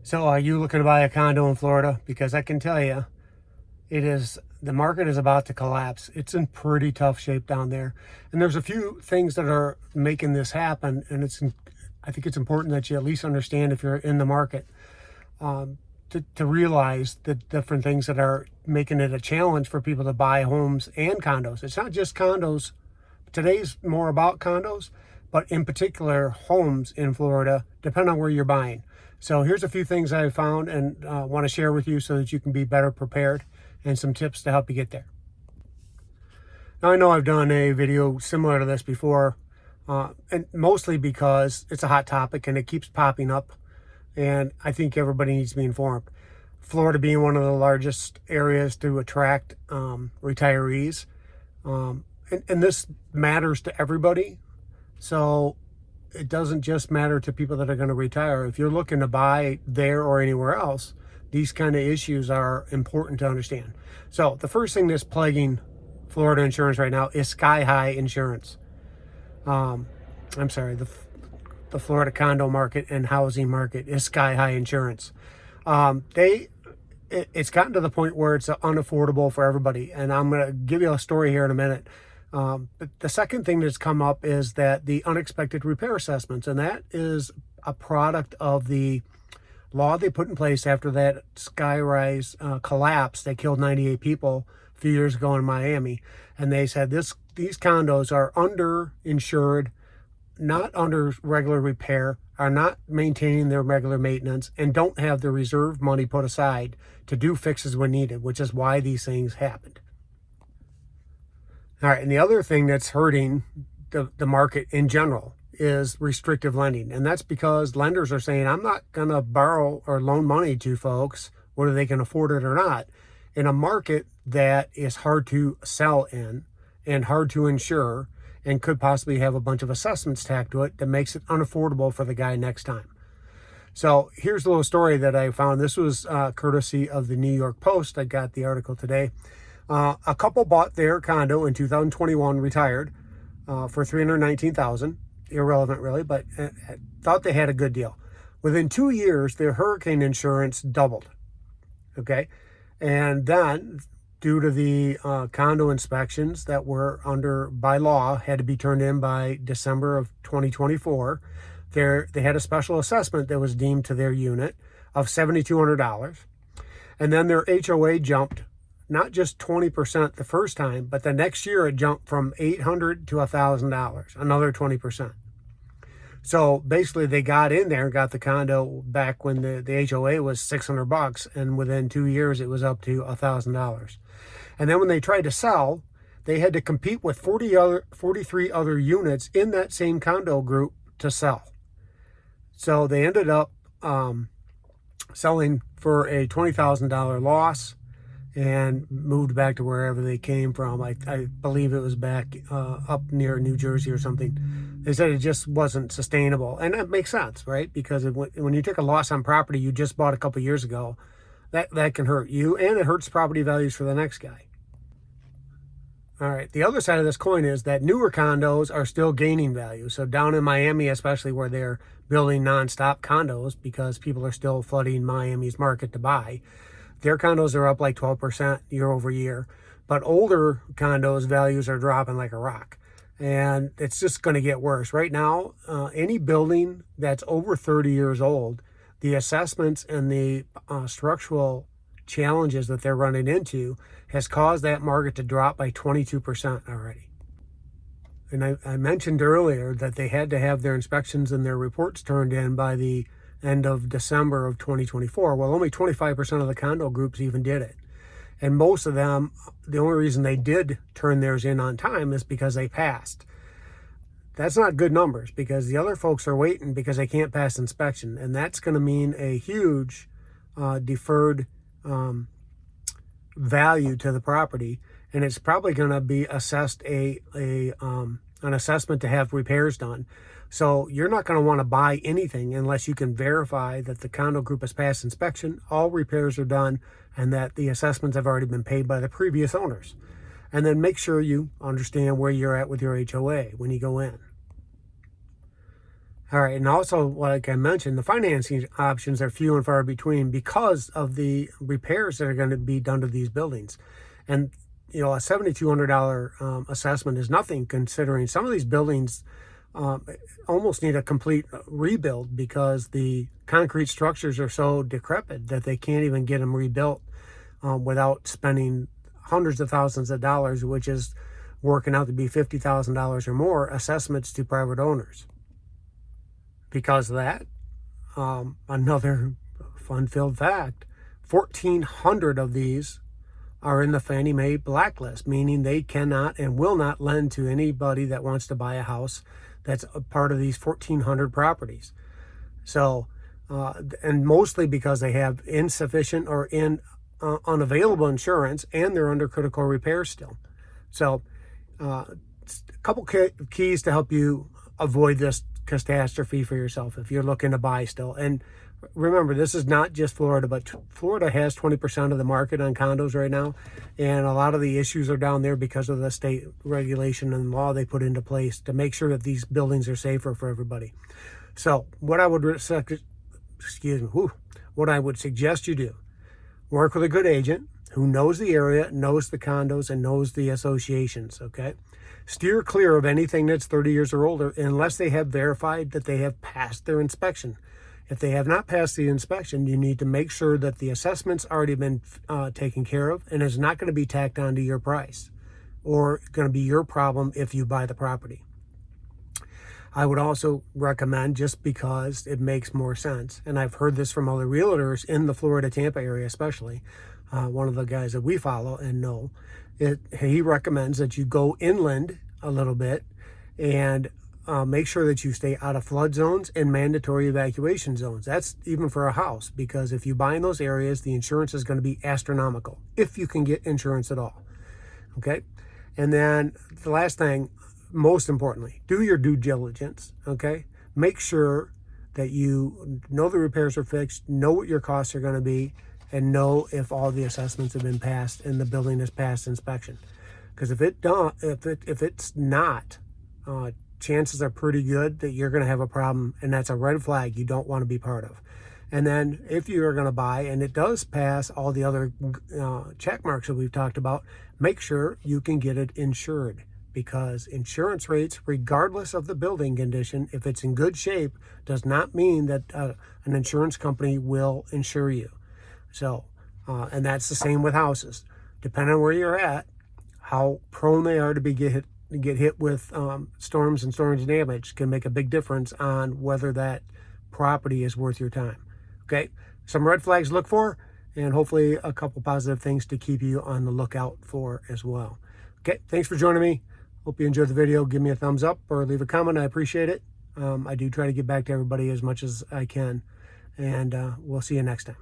So are you looking to buy a condo in Florida? Because I can tell you, the market is about to collapse. It's in pretty tough shape down there. And there's a few things that are making this happen. And I think it's important that you at least understand, if you're in the market, to realize the different things that are making it a challenge for people to buy homes and condos. It's not just condos. Today's more about condos, but in particular homes in Florida, depending on where you're buying. So here's a few things I found and want to share with you so that you can be better prepared, and some tips to help you get there. Now, I know I've done a video similar to this before, and mostly because it's a hot topic and it keeps popping up, and I think everybody needs to be informed. Florida being one of the largest areas to attract retirees, and this matters to everybody. So it doesn't just matter to people that are going to retire. If you're looking to buy there or anywhere else, these kind of issues are important to understand. So the first thing that's plaguing Florida insurance right now is sky-high insurance. I'm sorry, the Florida condo market and housing market is sky-high insurance. It's gotten to the point where it's unaffordable for everybody. And I'm going to give you a story here in a minute. But the second thing that's come up is that the unexpected repair assessments, and that is a product of the law they put in place after that skyrise collapse that killed 98 people a few years ago in Miami. And they said these condos are underinsured, not under regular repair, are not maintaining their regular maintenance, and don't have the reserve money put aside to do fixes when needed, which is why these things happened. All right, and the other thing that's hurting the market in general is restrictive lending. And that's because lenders are saying, I'm not going to borrow or loan money to folks, whether they can afford it or not, in a market that is hard to sell in and hard to insure, and could possibly have a bunch of assessments tacked to it that makes it unaffordable for the guy next time. So here's a little story that I found. This was courtesy of the New York Post. I got the article today. A couple bought their condo in 2021, retired for $319,000. Irrelevant really, but thought they had a good deal. Within 2 years, their hurricane insurance doubled. Okay. And then, due to the condo inspections that were by law, had to be turned in by December of 2024, they had a special assessment that was deemed to their unit of $7,200. And then their HOA jumped not just 20% the first time, but the next year it jumped from $800 to $1,000, another 20%. So basically they got in there and got the condo back when the HOA was $600, and within 2 years it was up to $1,000. And then when they tried to sell, they had to compete with 43 other units in that same condo group to sell. So they ended up selling for a $20,000 loss and moved back to wherever they came from. I believe it was back up near New Jersey or something. They said it just wasn't sustainable. And that makes sense, right? Because when you take a loss on property you just bought a couple of years ago, that can hurt you, and it hurts property values for the next guy. All right, the other side of this coin is that newer condos are still gaining value. So down in Miami, especially, where they're building nonstop condos because people are still flooding Miami's market to buy, their condos are up like 12% year over year. But older condos values are dropping like a rock. And it's just going to get worse. Right now, any building that's over 30 years old, the assessments and the structural challenges that they're running into has caused that market to drop by 22% already. And I mentioned earlier that they had to have their inspections and their reports turned in by the end of December of 2024. Well, only 25% of the condo groups even did it. And most of them, the only reason they did turn theirs in on time is because they passed. That's not good numbers, because the other folks are waiting because they can't pass inspection. And that's going to mean a huge deferred value to the property. And it's probably going to be assessed an assessment to have repairs done. So you're not going to want to buy anything unless you can verify that the condo group has passed inspection, all repairs are done, and that the assessments have already been paid by the previous owners. And then make sure you understand where you're at with your HOA when you go in. All right, and also, like I mentioned, the financing options are few and far between because of the repairs that are going to be done to these buildings. And, you know, a $7,200 assessment is nothing considering some of these buildings almost need a complete rebuild because the concrete structures are so decrepit that they can't even get them rebuilt without spending hundreds of thousands of dollars, which is working out to be $50,000 or more assessments to private owners. Because of that, another fun-filled fact, 1,400 of these are in the Fannie Mae blacklist, meaning they cannot and will not lend to anybody that wants to buy a house that's a part of these 1,400 properties. So, and mostly because they have insufficient or unavailable insurance, and they're under critical repair still. So, a couple keys to help you avoid this catastrophe for yourself if you're looking to buy still. And remember, this is not just Florida, but Florida has 20% of the market on condos right now, and a lot of the issues are down there because of the state regulation and law they put into place to make sure that these buildings are safer for everybody. So what I would suggest you do, work with a good agent who knows the area, knows the condos, and knows the associations, okay? Steer clear of anything that's 30 years or older unless they have verified that they have passed their inspection. If they have not passed the inspection, you need to make sure that the assessment's already been taken care of and is not going to be tacked onto your price or going to be your problem if you buy the property. I would also recommend, just because it makes more sense, and I've heard this from other realtors in the Florida, Tampa area especially, one of the guys that we follow and know, he recommends that you go inland a little bit and make sure that you stay out of flood zones and mandatory evacuation zones. That's even for a house, because if you buy in those areas, the insurance is going to be astronomical, if you can get insurance at all. Okay? And then the last thing, most importantly, do your due diligence, okay? Make sure that you know the repairs are fixed, know what your costs are going to be, and know if all the assessments have been passed and the building has passed inspection. Because if it's not, chances are pretty good that you're going to have a problem, and that's a red flag you don't want to be part of. And then if you're going to buy and it does pass all the other check marks that we've talked about, make sure you can get it insured, because insurance rates, regardless of the building condition, if it's in good shape, does not mean that an insurance company will insure you. So, and that's the same with houses. Depending on where you're at, how prone they are to get hit with storms and storm damage can make a big difference on whether that property is worth your time. Okay, some red flags to look for, and hopefully a couple positive things to keep you on the lookout for as well. Okay, thanks for joining me. Hope you enjoyed the video. Give me a thumbs up or leave a comment. I appreciate it. I do try to get back to everybody as much as I can, and we'll see you next time.